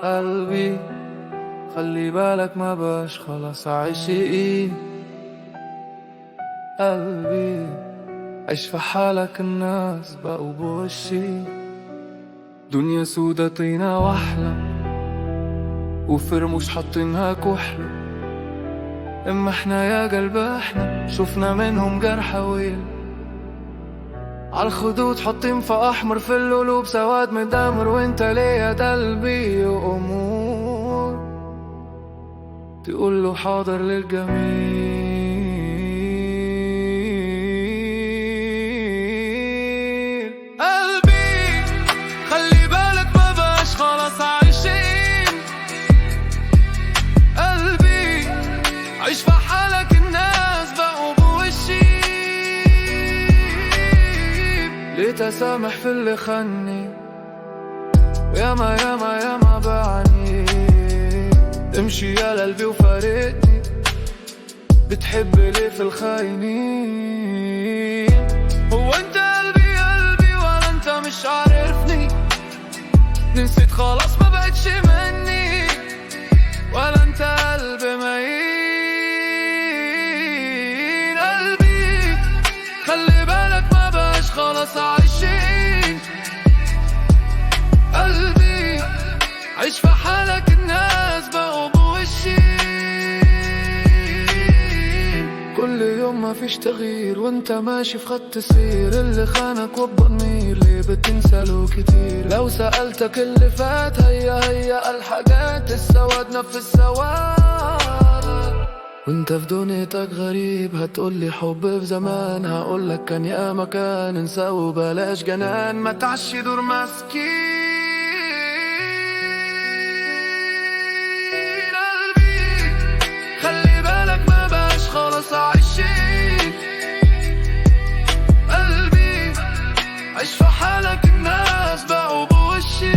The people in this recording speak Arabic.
قلبي خلي بالك ما بقاش خلاص عايشين. قلبي عيش في حالك الناس بقوا بوشي. دنيا سودا طينة واحلى وفرموش حاطينها كحلة. اما احنا يا قلب احنا شفنا منهم جرح ويل. عالخدود حاطين في احمر، في القلوب سواد مدمر. وانت ليه يا قلبي امور تقول له حاضر للجميل. قلبي خلي بالك ما بقاش خلاص عايشين. قلبي عيش في حالك الناس بقوا بوشي. ليه تسامح في اللي خاني ياما ياما ياما بعاني. امشي يا قلبي وفارقني، بتحب ليه في الخاينين؟ هو انت قلبي قلبي ولا انت مش عارفني؟ نسيت خلاص ما بقتش مني، ولا انت قلب مين؟ قلبي خلي بالك ما بقاش خلاص عايشين. قلبي عيش في حالك الناس بقوا بوشي. كل يوم ما فيش تغيير وانت ماشي في خط سير. اللي خانك والضمير ليه بتنسى له كتير؟ لو سألتك اللي فات هي الحاجات السواد نفس السواد. وانت في دنيتك غريب هتقولي حب في زمان، هقولك كان يا مكان انسى وبلاش جنان. ما تعشي دور مسكين. خلي بالك ما بقاش خلاص عايشين. قلبي عيش في حالك الناس بقوا بوشي.